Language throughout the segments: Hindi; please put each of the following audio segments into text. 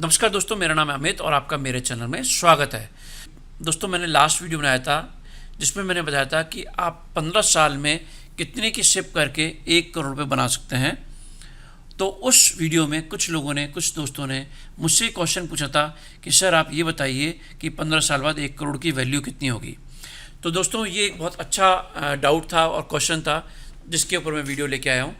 नमस्कार दोस्तों, मेरा नाम है अमित और आपका मेरे चैनल में स्वागत है। दोस्तों, मैंने लास्ट वीडियो बनाया था जिसमें मैंने बताया था कि आप 15 साल में कितने की शिप करके 1 करोड़ रुपये बना सकते हैं। तो उस वीडियो में कुछ दोस्तों ने मुझसे क्वेश्चन पूछा था कि सर आप ये बताइए कि 15 साल बाद 1 करोड़ की वैल्यू कितनी होगी। तो दोस्तों, ये एक बहुत अच्छा डाउट था और क्वेश्चन था जिसके ऊपर मैं वीडियो लेके आया हूँ।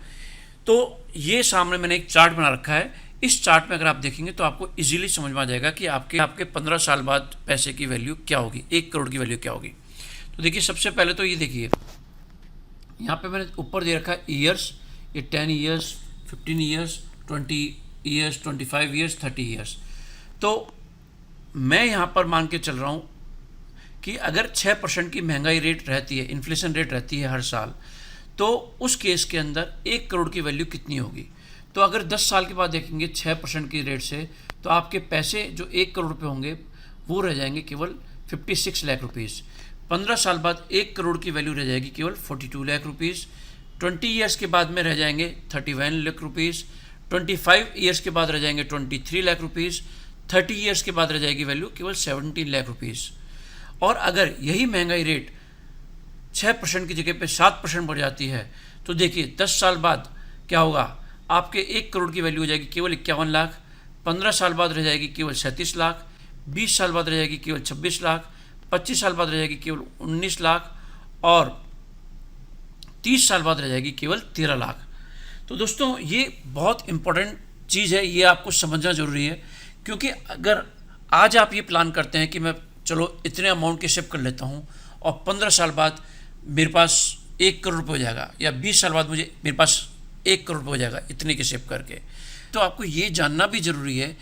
तो ये सामने मैंने एक चार्ट बना रखा है। इस चार्ट में अगर आप देखेंगे तो आपको इजीली समझ में आ जाएगा कि आपके 15 साल बाद पैसे की वैल्यू क्या होगी, 1 करोड़ की वैल्यू क्या होगी। तो देखिए, सबसे पहले तो ये देखिए, यहाँ पे मैंने ऊपर दे रखा है ईयर्स। ये 10 years, 15 years, 20 years, 25 years, 30 years. तो मैं यहाँ पर मान के चल रहा हूँ कि अगर 6% की महंगाई रेट रहती है, इन्फ्लेशन रेट रहती है हर साल, तो उस केस के अंदर 1 करोड़ की वैल्यू कितनी होगी। तो अगर 10 साल के बाद देखेंगे 6% की रेट से, तो आपके पैसे जो 1 करोड़ रुपये होंगे वो रह जाएंगे केवल 56 लाख रुपीज़। 15 साल बाद 1 करोड़ की वैल्यू रह जाएगी केवल 42 लाख रुपीज़। 20 ईयर्स के बाद में रह जाएंगे 31 लाख रुपीज़। 25 ईयर्स के बाद रह जाएंगे 23 लाख रुपीज़। 30 ईयर्स के बाद रह जाएगी वैल्यू केवल 17 लाख रुपीज़। और अगर यही महंगाई रेट 6% की जगह पे 7% बढ़ जाती है, तो देखिए 10 साल बाद क्या होगा। आपके 1 करोड़ की वैल्यू हो जाएगी केवल 51 लाख। 15 साल बाद रह जाएगी केवल 37 लाख। 20 साल बाद रह जाएगी केवल 26 लाख। 25 साल बाद रह जाएगी केवल 19 लाख। और 30 साल बाद रह जाएगी केवल 13 लाख। तो दोस्तों, ये बहुत इंपॉर्टेंट चीज़ है, ये आपको समझना ज़रूरी है। क्योंकि अगर आज आप ये प्लान करते हैं कि मैं चलो इतने अमाउंट की शिप कर लेता हूँ और 15 साल बाद मेरे पास 1 करोड़ रुपये हो जाएगा, या 20 साल बाद मेरे पास 1 करोड़ रुपये हो जाएगा इतने की शिप करके, तो आपको ये जानना भी ज़रूरी है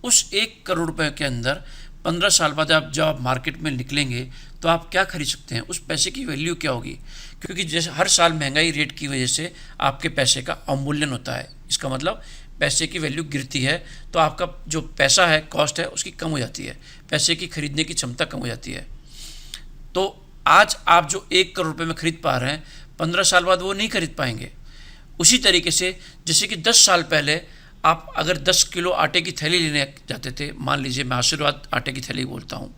उस 1 करोड़ रुपये के अंदर 15 साल बाद जब आप मार्केट में निकलेंगे तो आप क्या खरीद सकते हैं, उस पैसे की वैल्यू क्या होगी। क्योंकि जैसे हर साल महंगाई रेट की वजह से आपके पैसे का अवमूल्यन होता है। इसका मतलब पैसे की वैल्यू गिरती है तो आपका जो पैसा है, कॉस्ट है, उसकी कम हो जाती है, पैसे की खरीदने की क्षमता कम हो जाती है। तो आज आप जो 1 करोड़ रुपये में खरीद पा रहे हैं, 15 साल बाद वो नहीं खरीद पाएंगे। उसी तरीके से जैसे कि 10 साल पहले आप अगर 10 किलो आटे की थैली लेने जाते थे, मान लीजिए मैं आशीर्वाद आटे की थैली बोलता हूँ,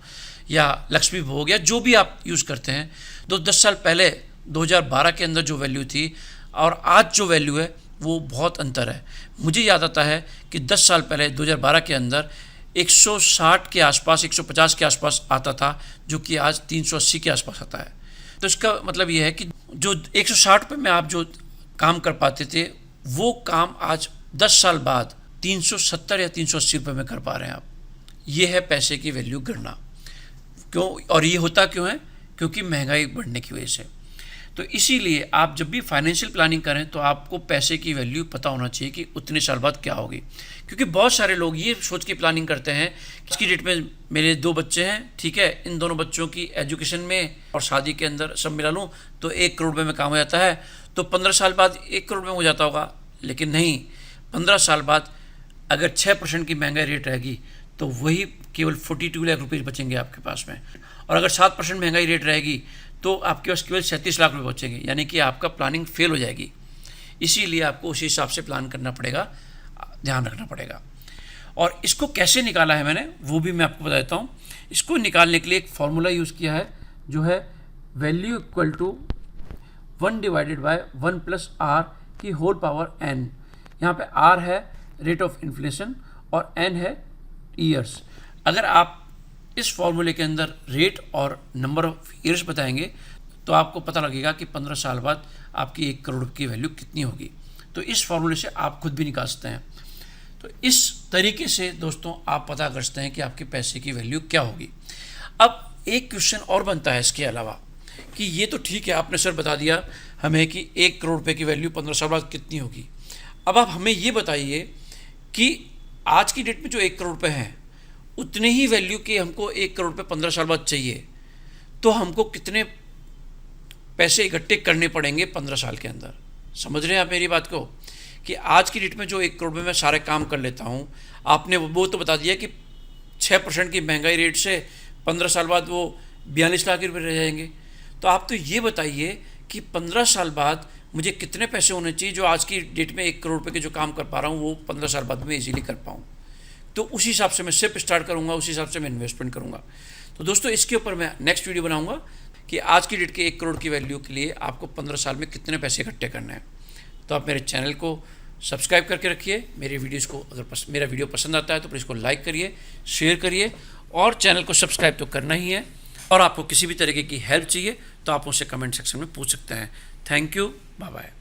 या लक्ष्मी भोग, या जो भी आप यूज़ करते हैं, तो 10 साल पहले 2012 के अंदर जो वैल्यू थी और आज जो वैल्यू है वो बहुत अंतर है। मुझे याद आता है कि 10 साल पहले 2012 के अंदर 160 के आसपास, 150 के आसपास आता था, जो कि आज 380 के आसपास आता है। तो इसका मतलब ये है कि जो 160 पे में आप जो काम कर पाते थे, वो काम आज 10 साल बाद 370 या 380 रुपये में कर पा रहे हैं आप। ये है पैसे की वैल्यू गिरना। क्यों, और ये होता क्यों है? क्योंकि महंगाई बढ़ने की वजह से। तो इसीलिए आप जब भी फाइनेंशियल प्लानिंग करें तो आपको पैसे की वैल्यू पता होना चाहिए कि उतने साल बाद क्या होगी। क्योंकि बहुत सारे लोग ये सोच के प्लानिंग करते हैं कि इसकी डेट में मेरे 2 बच्चे हैं, ठीक है, इन दोनों बच्चों की एजुकेशन में और शादी के अंदर सब मिला लूँ तो 1 करोड़ रुपये में काम हो जाता है, तो 15 साल बाद 1 करोड़ में हो जाता होगा। लेकिन नहीं, 15 साल बाद अगर 6% की महंगाई रेट रहेगी तो वही केवल 42 लाख रुपये बचेंगे आपके पास में। और अगर 7% महंगाई रेट रहेगी तो आपके पास केवल 37 लाख रुपये बचेंगे, यानी कि आपका प्लानिंग फेल हो जाएगी। इसीलिए आपको उसी हिसाब से प्लान करना पड़ेगा, ध्यान रखना पड़ेगा। और इसको कैसे निकाला है मैंने, वो भी मैं आपको बताता हूँ। इसको निकालने के लिए एक फॉर्मूला यूज़ किया है, जो है value equal to 1 divided by 1 plus R की होल पावर n। यहाँ पे r है रेट ऑफ इन्फ्लेशन और n है ईयर्स। अगर आप इस फॉर्मूले के अंदर रेट और नंबर ऑफ ईयर्स बताएंगे तो आपको पता लगेगा कि 15 साल बाद आपकी 1 करोड़ की वैल्यू कितनी होगी। तो इस फॉर्मूले से आप खुद भी निकाल सकते हैं। तो इस तरीके से दोस्तों आप पता कर सकते हैं कि आपके पैसे की वैल्यू क्या होगी। अब एक क्वेश्चन और बनता है इसके अलावा कि ये तो ठीक है, आपने सर बता दिया हमें कि 1 करोड़ रुपये की वैल्यू 15 साल बाद कितनी होगी। अब आप हमें ये बताइए कि आज की डेट में जो 1 करोड़ रुपये हैं, उतने ही वैल्यू के हमको 1 करोड़ रुपये 15 साल बाद चाहिए, तो हमको कितने पैसे इकट्ठे करने पड़ेंगे 15 साल के अंदर। समझ रहे हैं आप मेरी बात को? कि आज की डेट में जो 1 करोड़ में मैं सारे काम कर लेता हूँ, आपने वो तो बता दिया कि 6% की महंगाई रेट से 15 साल बाद वो 42 लाख रुपये रह जाएंगे। तो आप तो ये बताइए कि 15 साल बाद मुझे कितने पैसे होने चाहिए जो आज की डेट में 1 करोड़ रुपये के जो काम कर पा रहा हूँ वो 15 साल बाद में इजीली कर पाऊँ। तो उसी हिसाब से मैं सिप स्टार्ट करूँगा, उसी हिसाब से मैं इन्वेस्टमेंट करूँगा। तो दोस्तों इसके ऊपर मैं नेक्स्ट वीडियो बनाऊँगा कि आज की डेट के 1 करोड़ की वैल्यू के लिए आपको 15 साल में कितने पैसे इकट्ठे करने हैं। तो आप मेरे चैनल को सब्सक्राइब करके रखिए। मेरे वीडियोज़ को अगर मेरा वीडियो पसंद आता है तो प्लीज़ इसको लाइक करिए, शेयर करिए और चैनल को सब्सक्राइब तो करना ही है। और आपको किसी भी तरीके की हेल्प चाहिए तो आप मुझसे कमेंट सेक्शन में पूछ सकते हैं। Thank you, bye bye.